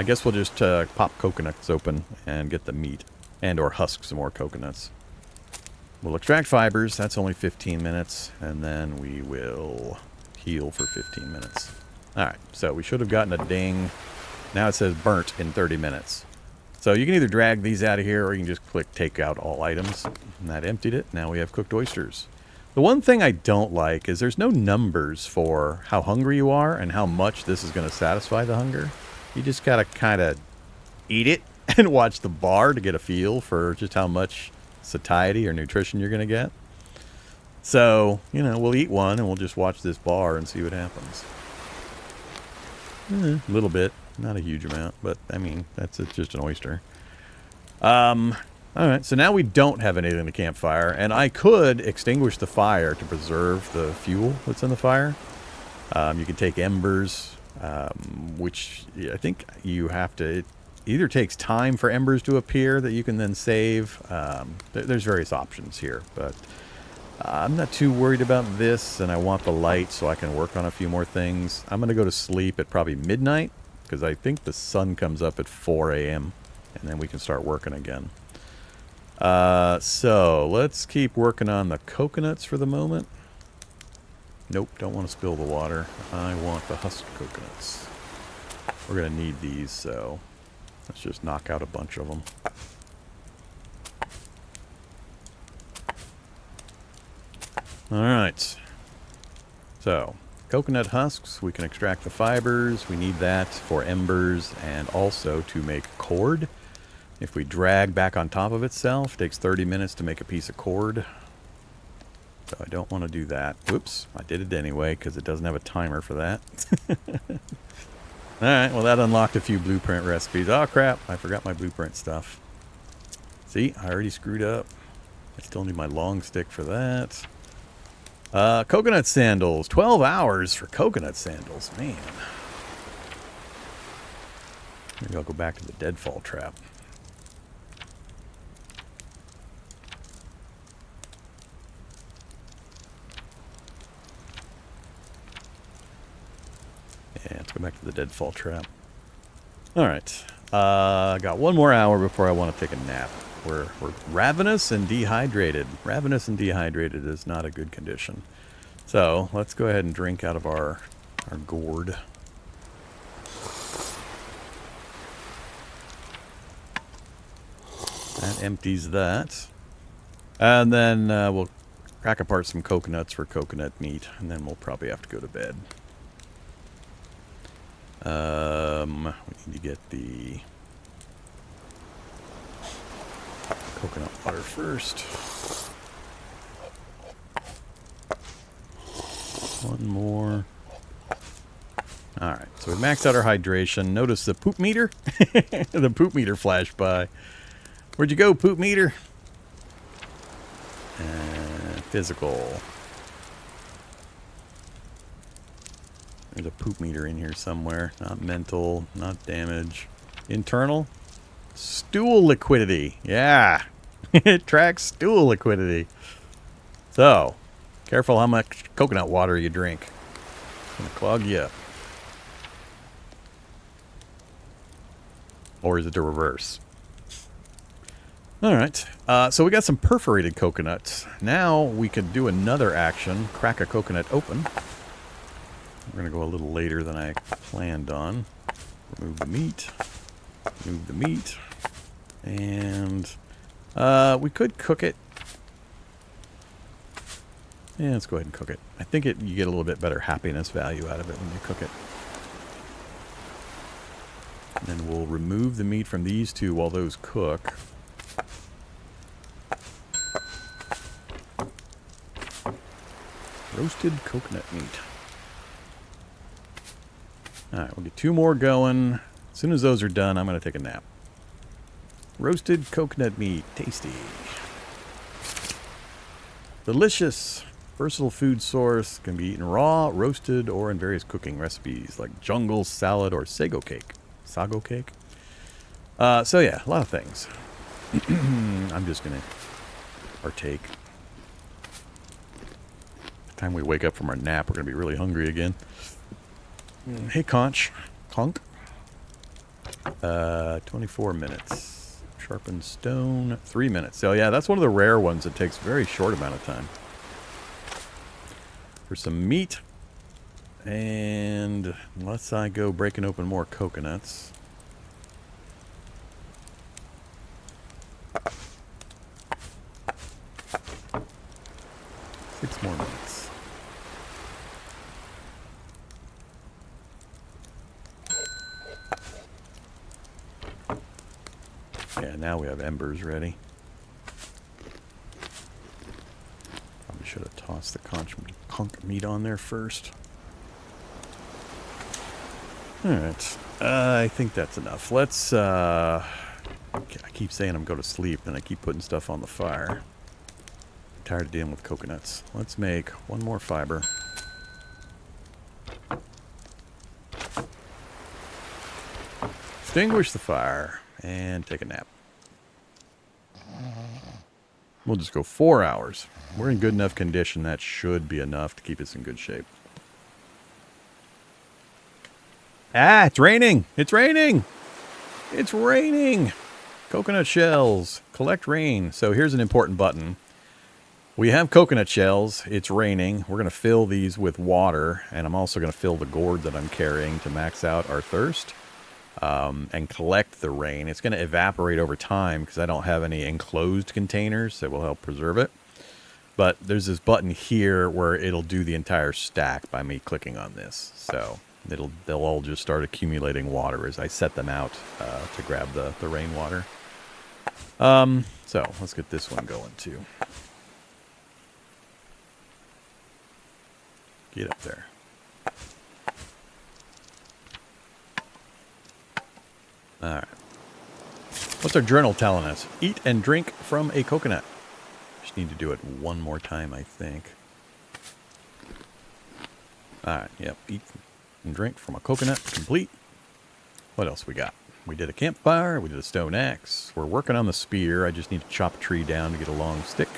guess we'll just pop coconuts open and get the meat. And or husk some more coconuts. We'll extract fibers. That's only 15 minutes. And then we will heal for 15 minutes. Alright, so we should have gotten a ding. Now it says burnt in 30 minutes. So you can either drag these out of here or you can just click take out all items. And that emptied it. Now we have cooked oysters. The one thing I don't like is there's no numbers for how hungry you are and how much this is going to satisfy the hunger. You just got to kind of eat it and watch the bar to get a feel for just how much satiety or nutrition you're going to get. So, you know, we'll eat one and we'll just watch this bar and see what happens. A little bit. Not a huge amount, but, I mean, it's just an oyster. Alright, so now we don't have anything in the campfire, and I could extinguish the fire to preserve the fuel that's in the fire. You can take embers, which I think you have to... It either takes time for embers to appear that you can then save. There's various options here, but I'm not too worried about this, and I want the light so I can work on a few more things. I'm going to go to sleep at probably midnight, because I think the sun comes up at 4 a.m., and then we can start working again. So let's keep working on the coconuts for the moment. Nope, don't want to spill the water. I want the husk coconuts. We're going to need these, so let's just knock out a bunch of them. Alright. So, coconut husks, we can extract the fibers. We need that for embers and also to make cord. If we drag back on top of itself, it takes 30 minutes to make a piece of cord. So I don't want to do that. Whoops, I did it anyway because it doesn't have a timer for that. Alright, well that unlocked a few blueprint recipes. Oh crap, I forgot my blueprint stuff. See, I already screwed up. I still need my long stick for that. Coconut sandals. 12 hours for coconut sandals. Man. Maybe I'll go back to the deadfall trap. Yeah, let's go back to the deadfall trap. Alright. I got one more hour before I want to take a nap. We're ravenous and dehydrated. Ravenous and dehydrated is not a good condition. So, let's go ahead and drink out of our gourd. That empties that. And then we'll crack apart some coconuts for coconut meat. And then we'll probably have to go to bed. We need to get the coconut water first. One more. Alright, so we maxed out our hydration. Notice the poop meter? The poop meter flashed by. Where'd you go, poop meter? Physical. There's a poop meter in here somewhere. Not mental, not damage. Internal. Stool liquidity. Yeah. It tracks stool liquidity. So, careful how much coconut water you drink. It's going to clog you up. Or is it the reverse? Alright, so we got some perforated coconuts. Now we could do another action, crack a coconut open. We're going to go a little later than I planned on. Remove the meat. Remove the meat. And we could cook it. Yeah, let's go ahead and cook it. I think you get a little bit better happiness value out of it when you cook it. And then we'll remove the meat from these two while those cook. Roasted coconut meat. Alright, we'll get two more going. As soon as those are done, I'm going to take a nap. Roasted coconut meat. Tasty. Delicious. Versatile food source. Can be eaten raw, roasted, or in various cooking recipes like jungle salad or sago cake. Sago cake? So yeah, a lot of things. I'm just going to partake. By the time we wake up from our nap, we're going to be really hungry again. Hey, Conch. Conch. 24 minutes. Sharpened stone, 3 minutes. So yeah, that's one of the rare ones that takes a very short amount of time. For some meat. And unless I go breaking open more coconuts. 6 more minutes. Yeah, now we have embers ready. Probably should have tossed the conch meat on there first. Alright. I think that's enough. Let's, I keep saying I'm going to sleep, then I keep putting stuff on the fire. I'm tired of dealing with coconuts. Let's make one more fiber. Extinguish the fire. And take a nap. We'll just go 4 hours. We're in good enough condition. That should be enough to keep us in good shape. Ah, it's raining. It's raining. It's raining. Coconut shells. Collect rain. So here's an important button. We have coconut shells. It's raining. We're going to fill these with water. And I'm also going to fill the gourd that I'm carrying to max out our thirst. And collect the rain. It's going to evaporate over time because I don't have any enclosed containers that will help preserve it. But there's this button here where it'll do the entire stack by me clicking on this. So they'll all just start accumulating water as I set them out to grab the rainwater. So let's get this one going too. Get up there. Alright. What's our journal telling us? Eat and drink from a coconut. Just need to do it one more time, I think. Alright, yep. Eat and drink from a coconut. Complete. What else we got? We did a campfire. We did a stone axe. We're working on the spear. I just need to chop a tree down to get a long stick.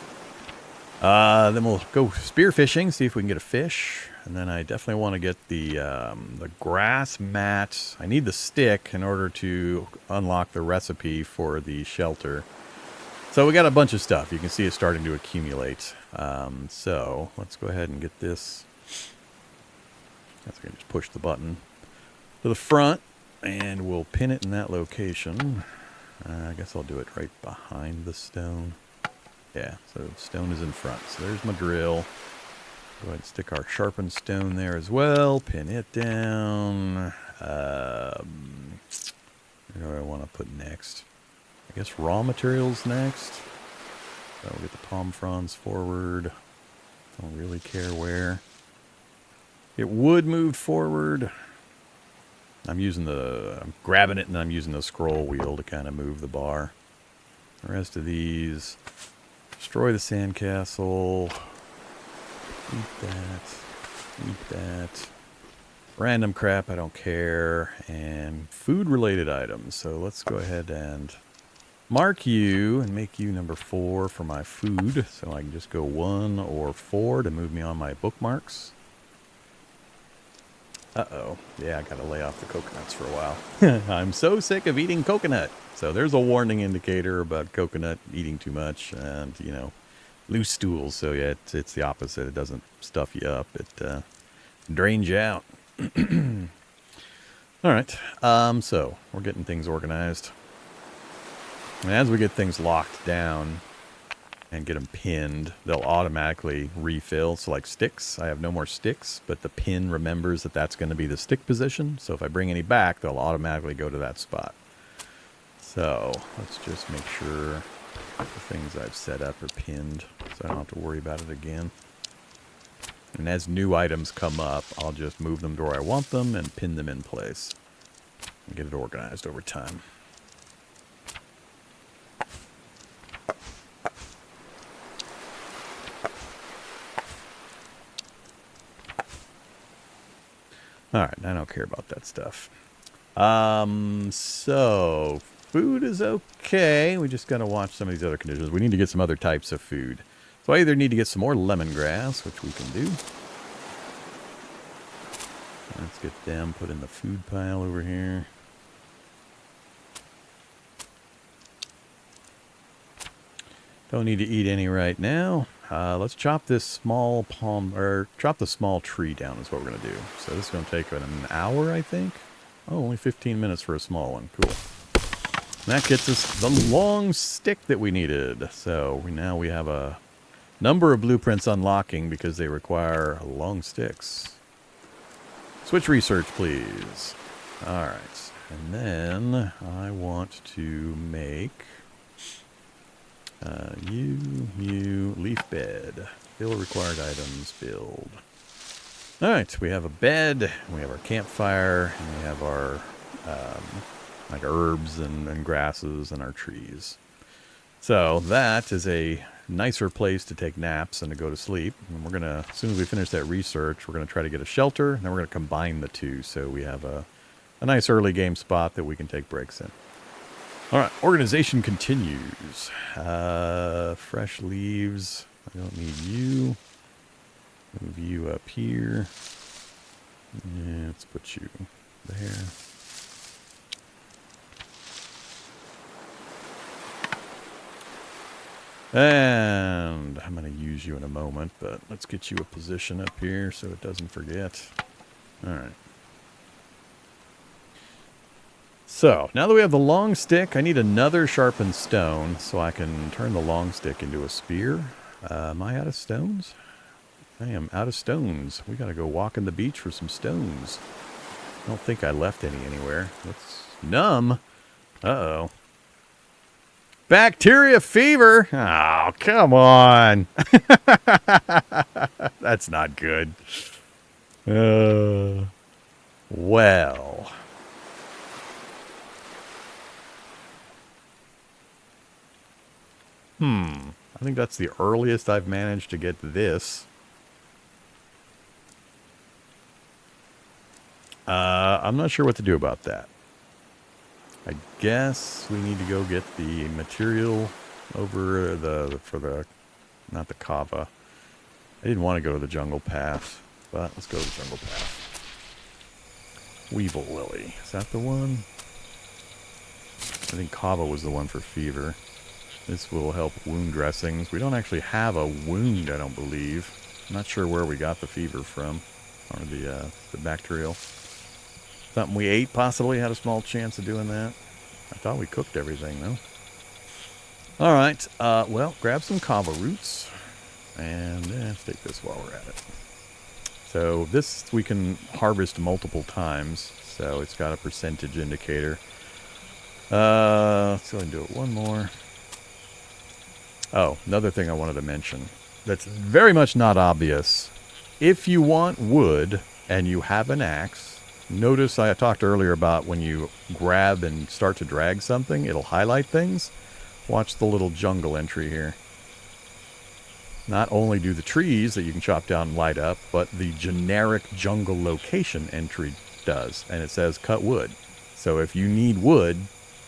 Then we'll go spear fishing, see if we can get a fish. And then I definitely want to get the grass mat. I need the stick in order to unlock the recipe for the shelter. So we got a bunch of stuff. You can see it's starting to accumulate. So let's go ahead and get this. Let's just push the button to the front, and we'll pin it in that location. I guess I'll do it right behind the stone. Yeah, so stone is in front. So there's my drill. Go ahead and stick our sharpened stone there as well. Pin it down. Where do I want to put next? I guess raw materials next. So we'll get the palm fronds forward. Don't really care where. It would move forward. I'm grabbing it and I'm using the scroll wheel to kind of move the bar. The rest of these. Destroy the sandcastle. Eat that. Eat that. Random crap, I don't care. And food-related items. So let's go ahead and mark you and make you number 4 for my food. So I can just go 1 or 4 to move me on my bookmarks. Uh-oh. Yeah, I gotta lay off the coconuts for a while. I'm so sick of eating coconut. So there's a warning indicator about coconut eating too much and, you know, loose stools. So yeah, it's the opposite. It doesn't stuff you up. It drains you out. All right. So we're getting things organized. And as we get things locked down and get them pinned, they'll automatically refill. So like sticks, I have no more sticks, but the pin remembers that that's going to be the stick position. So if I bring any back, they'll automatically go to that spot. So let's just make sure the things I've set up are pinned so I don't have to worry about it again. And as new items come up, I'll just move them to where I want them and pin them in place and get it organized over time. Alright, I don't care about that stuff. So food is okay. We just got to watch some of these other conditions. We need to get some other types of food. So I either need to get some more lemongrass, which we can do. Let's get them put in the food pile over here. Don't need to eat any right now. Let's chop this small chop the small tree down is what we're going to do. So this is going to take an hour, I think. Oh, only 15 minutes for a small one. Cool. And that gets us the long stick that we needed. So now we have a number of blueprints unlocking because they require long sticks. Switch research, please. All right. And then I want to make you, leaf bed. Build required items, build. All right, we have a bed, we have our campfire, and we have our like herbs and grasses and our trees. So that is a nicer place to take naps and to go to sleep. And we're gonna, as soon as we finish that research, we're gonna try to get a shelter, and then we're gonna combine the two so we have a nice early game spot that we can take breaks in. All right, organization continues. Fresh leaves. I don't need you. Move you up here. Yeah, let's put you there. And I'm going to use you in a moment, but let's get you a position up here so it doesn't forget. All right. So, now that we have the long stick, I need another sharpened stone so I can turn the long stick into a spear. Am I out of stones? I am out of stones. We gotta go walk on the beach for some stones. I don't think I left any anywhere. It's numb. Uh-oh. Bacteria fever! Oh, come on! That's not good. Well... I think that's the earliest I've managed to get this. I'm not sure what to do about that. I guess we need to go get the material over not the kava. I didn't want to go to the jungle path, but let's go to the jungle path. Weevil lily. Is that the one? I think kava was the one for fever. This will help wound dressings. We don't actually have a wound, I don't believe. I'm not sure where we got the fever from, or the bacterial. Something we ate possibly had a small chance of doing that. I thought we cooked everything, though. All right, well, grab some kava roots, and let's take this while we're at it. So this we can harvest multiple times, so it's got a percentage indicator. Let's go ahead and do it one more. Oh, another thing I wanted to mention that's very much not obvious. If you want wood and you have an axe, notice I talked earlier about when you grab and start to drag something, it'll highlight things. Watch the little jungle entry here. Not only do the trees that you can chop down and light up, but the generic jungle location entry does. And it says cut wood. So if you need wood,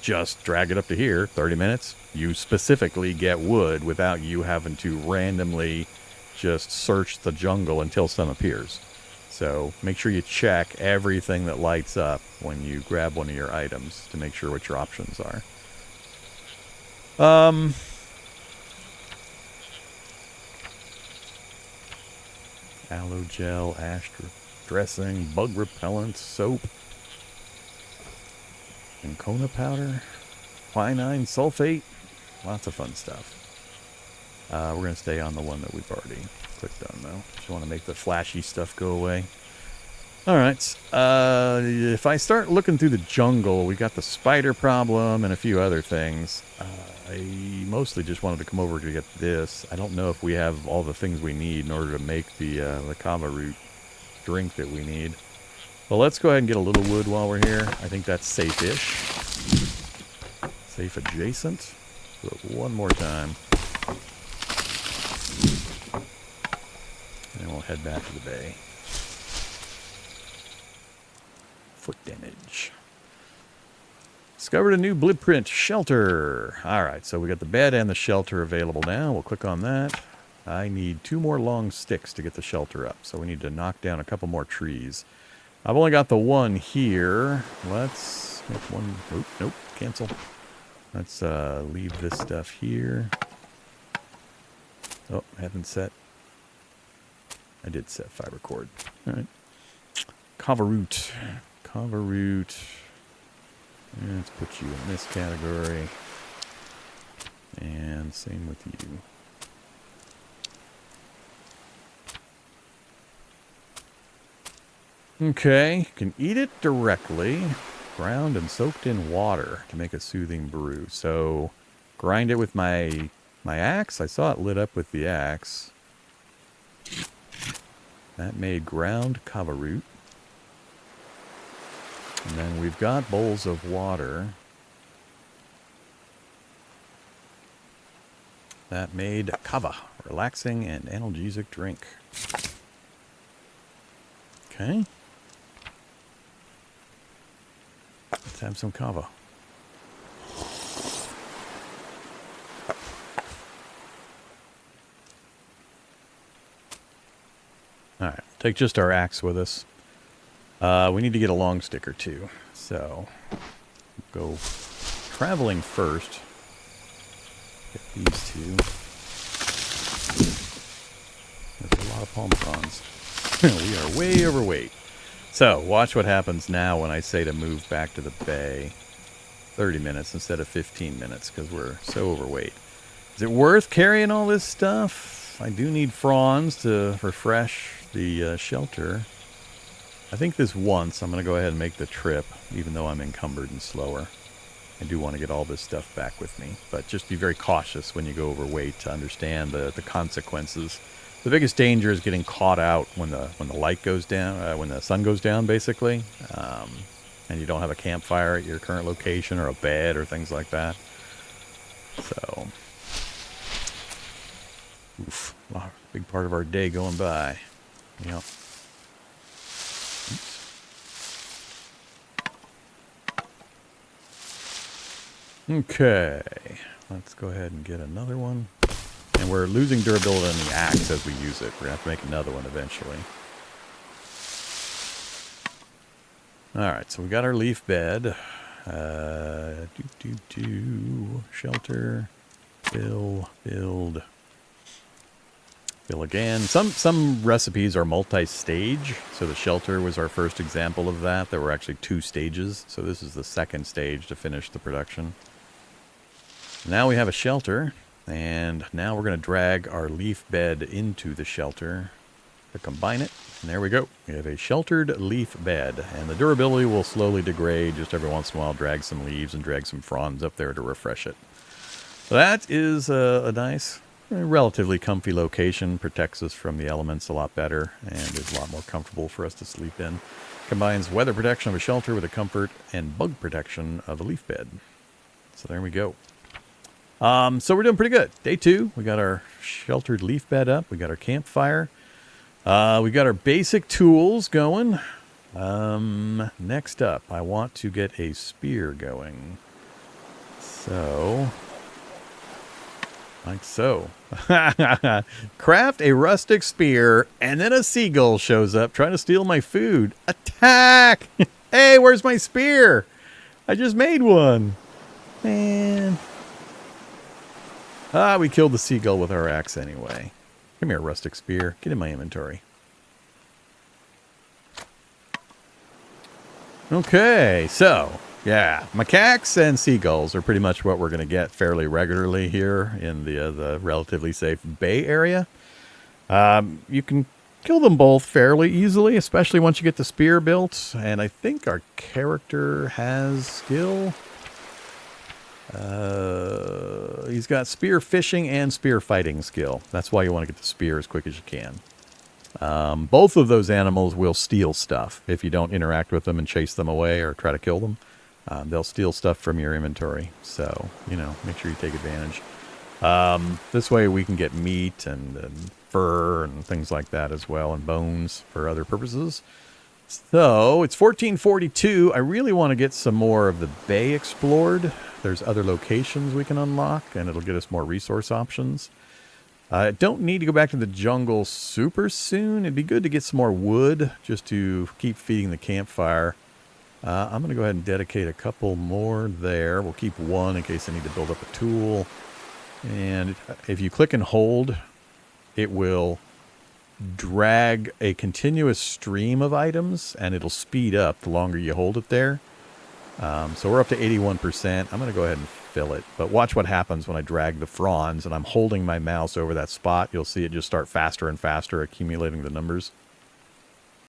just drag it up to here, 30 minutes. You specifically get wood without you having to randomly just search the jungle until some appears. So make sure you check everything that lights up when you grab one of your items to make sure what your options are. Aloe gel, ash dressing, bug repellent, soap, Ancona powder, quinine sulfate, lots of fun stuff. We're going to stay on the one that we've already clicked on, though. Just want to make the flashy stuff go away. All right. If I start looking through the jungle, we got the spider problem and a few other things. I mostly just wanted to come over to get this. I don't know if we have all the things we need in order to make the kava root drink that we need. Well, let's go ahead and get a little wood while we're here. I think that's safe-ish. Safe adjacent. Do it one more time. And we'll head back to the bay. Foot damage. Discovered a new blueprint. Shelter. Alright, so we got the bed and the shelter available now. We'll click on that. I need 2 more long sticks to get the shelter up. So we need to knock down a couple more trees. I've only got the one here. Let's make one. Nope, nope, cancel. Let's leave this stuff here. Oh, I haven't set. I did set fiber cord. All right. Kava root. Kava root. Let's put you in this category. And same with you. Okay, you can eat it directly, ground and soaked in water to make a soothing brew. So, grind it with my axe. I saw it lit up with the axe. That made ground kava root. And then we've got bowls of water. That made kava, relaxing and analgesic drink. Okay. Let's have some kava. Alright, take just our axe with us. We need to get a long stick or two. So, go traveling first. Get these two. There's a lot of palm fronds. We are way overweight. So, watch what happens now when I say to move back to the bay. 30 minutes instead of 15 minutes because we're so overweight. Is it worth carrying all this stuff? I do need fronds to refresh the shelter. I think this once I'm going to go ahead and make the trip, even though I'm encumbered and slower. I do want to get all this stuff back with me, but just be very cautious when you go overweight to understand the consequences. The biggest danger is getting caught out when the light goes down, when the sun goes down, basically, and you don't have a campfire at your current location or a bed or things like that. So, oof, a big part of our day going by. Yep. Okay, let's go ahead and get another one. And we're losing durability on the axe as we use it. We're going to have to make another one eventually. Alright, so we got our leaf bed. Shelter. Fill. Build. Fill again. Some recipes are multi-stage. So the shelter was our first example of that. There were actually 2 stages. So this is the second stage to finish the production. Now we have a shelter. And now we're going to drag our leaf bed into the shelter to combine it. And there we go. We have a sheltered leaf bed. And the durability will slowly degrade. Just every once in a while, drag some leaves and drag some fronds up there to refresh it. So that is a nice, relatively comfy location. Protects us from the elements a lot better and is a lot more comfortable for us to sleep in. Combines weather protection of a shelter with the comfort and bug protection of a leaf bed. So there we go. So we're doing pretty good. Day 2, we got our sheltered leaf bed up. We got our campfire. We got our basic tools going. Next up, I want to get a spear going. So, like so. Craft a rustic spear, and then a seagull shows up trying to steal my food. Attack! Hey, where's my spear? I just made one. Man. We killed the seagull with our axe anyway. Give me a rustic spear. Get in my inventory. Okay, so, yeah. Macaques and seagulls are pretty much what we're going to get fairly regularly here in the relatively safe bay area. You can kill them both fairly easily, especially once you get the spear built. And I think our character has skill. He's got spear fishing and spear fighting skill. That's why you want to get the spear as quick as you can. Both of those animals will steal stuff if you don't interact with them and chase them away or try to kill them. They'll steal stuff from your inventory. So, make sure you take advantage. This way we can get meat and fur and things like that as well, and bones for other purposes. So, it's 1442. I really want to get some more of the bay explored. There's other locations we can unlock, and it'll get us more resource options. I don't need to go back to the jungle super soon. It'd be good to get some more wood just to keep feeding the campfire. I'm going to go ahead and dedicate a couple more there. We'll keep one in case I need to build up a tool. And if you click and hold, it will drag a continuous stream of items, and it'll speed up the longer you hold it there. So we're up to 81%. I'm going to go ahead and fill it. But watch what happens when I drag the fronds, and I'm holding my mouse over that spot. You'll see it just start faster and faster, accumulating the numbers.